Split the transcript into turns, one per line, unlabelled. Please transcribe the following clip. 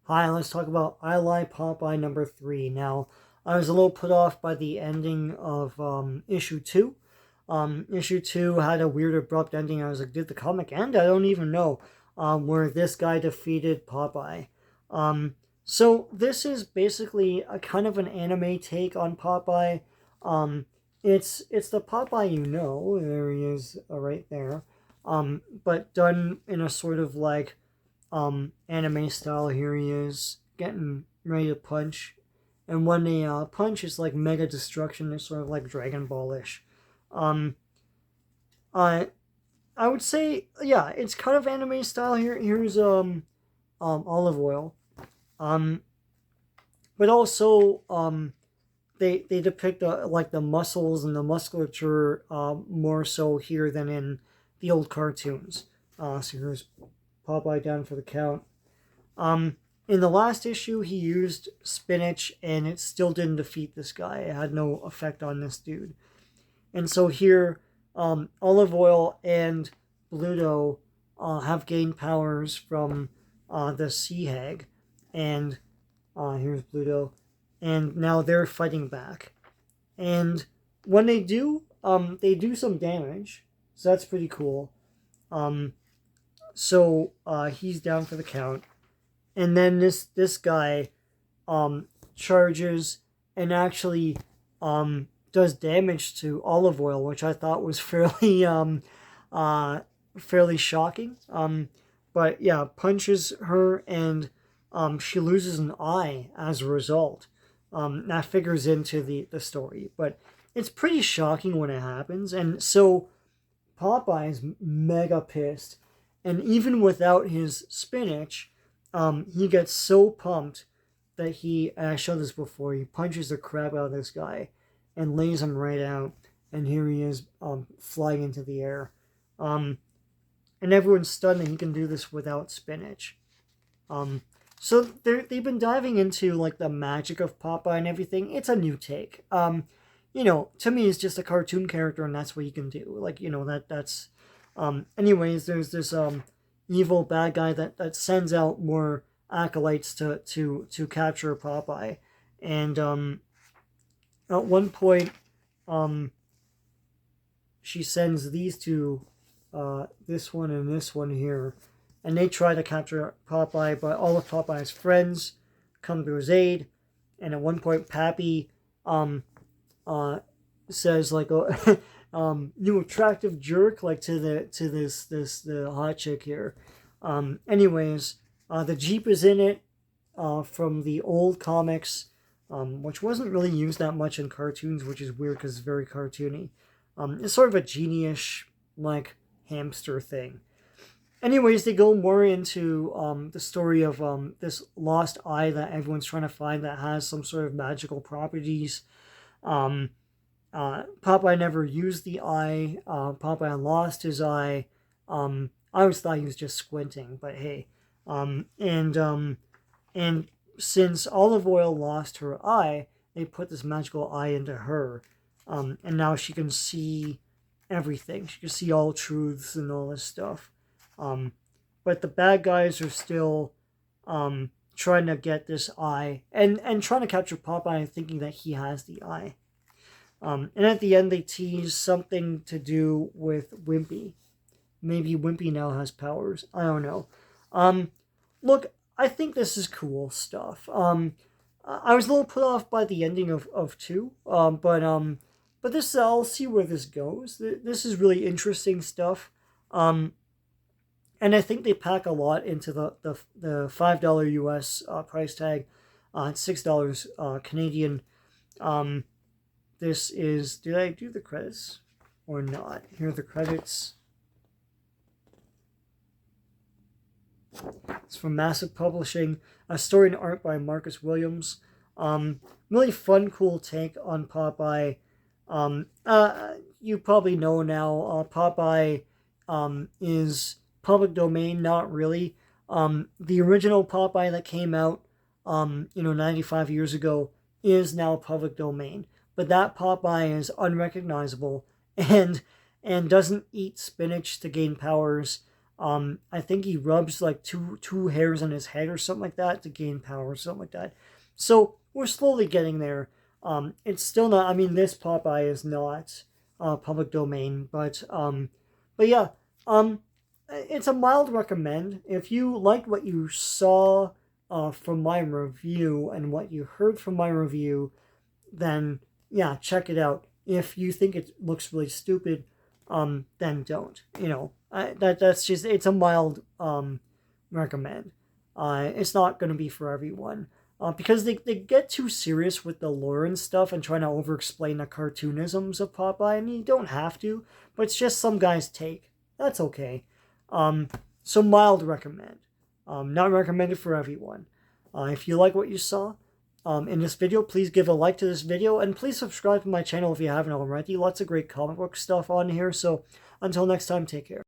Hi, let's talk about I Lie Popeye number 3. Now, I was a little put off by the ending of issue 2. Issue 2 had a weird abrupt ending. I was like, did the comic end? I don't even know. Where this guy defeated Popeye. So this is basically a kind of an anime take on Popeye. It's the Popeye you know. There he is, right there. But done in a sort of like anime style. Here he is getting ready to punch, and when they punch, it's like mega destruction. It's sort of like Dragon Ball-ish. um I I would say, yeah, it's kind of anime style. Here's olive oil. um but also, they depict like the muscles and the musculature more so here than in the old cartoons. So here's Popeye down for the count. Um, in the last issue, he used spinach, and it still didn't defeat this guy. It had no effect on this dude. And so here, Olive Oil and Bluto have gained powers from the Sea Hag, and here's Bluto, and now they're fighting back. And when they do some damage, so that's pretty cool. Um, so he's down for the count, and then this guy charges and actually does damage to Olive Oil, which I thought was fairly uh, fairly shocking. But yeah, punches her, and she loses an eye as a result. That figures into the story, but it's pretty shocking when it happens. And so Popeye's mega pissed, and even without his spinach, he gets so pumped that and I showed this before, he punches the crap out of this guy and lays him right out, and here he is flying into the air. Um, and everyone's stunned that he can do this without spinach. So they've been diving into like the magic of Popeye and everything. It's a new take. To me, it's just a cartoon character, and that's what he can do. Like, that's. Anyways, there's this evil bad guy that sends out more acolytes to capture Popeye, and at one point, she sends these two, this one and this one here, and they try to capture Popeye, but all of Popeye's friends come to his aid. And at one point, Pappy says like, "You attractive jerk," like to the hot chick here. Anyways, the Jeep is in it from the old comics, which wasn't really used that much in cartoons, which is weird because it's very cartoony. It's sort of a genie-ish like hamster thing. Anyways, they go more into the story of this lost eye that everyone's trying to find that has some sort of magical properties. Popeye never used the eye. Popeye lost his eye. I always thought he was just squinting, but hey. And since Olive Oil lost her eye, they put this magical eye into her. And now she can see everything. She can see all truths and all this stuff. But the bad guys are still trying to get this eye, and trying to capture Popeye, thinking that he has the eye. And at the end, they tease something to do with Wimpy. Maybe Wimpy now has powers. I don't know. Look, I think this is cool stuff. I was a little put off by the ending of 2, but this, I'll see where this goes. This is really interesting stuff. And I think they pack a lot into the $5 US price tag, $6 Canadian. This is, did I do the credits or not? Here are the credits. It's from Massive Publishing. A story and art by Marcus Williams. Really fun, cool take on Popeye. You probably know now, Popeye is public domain. Not really. The original Popeye that came out 95 years ago is now public domain, but that Popeye is unrecognizable, and doesn't eat spinach to gain powers. I think he rubs like two hairs on his head or something like that to gain power or something like that. So we're slowly getting there. It's still not. I mean, this Popeye is not public domain, but yeah. It's a mild recommend. If you liked what you saw from my review and what you heard from my review, then yeah, check it out. If you think it looks really stupid, then don't. That's just, it's a mild recommend. It's not going to be for everyone. Because they get too serious with the lore and stuff and trying to over explain the cartoonisms of Popeye. I mean, you don't have to, but it's just some guy's take. That's okay. So mild recommend. Not recommended for everyone. If you like what you saw in this video, please give a like to this video, and please subscribe to my channel if you haven't already. Lots of great comic book stuff on here. So until next time, take care.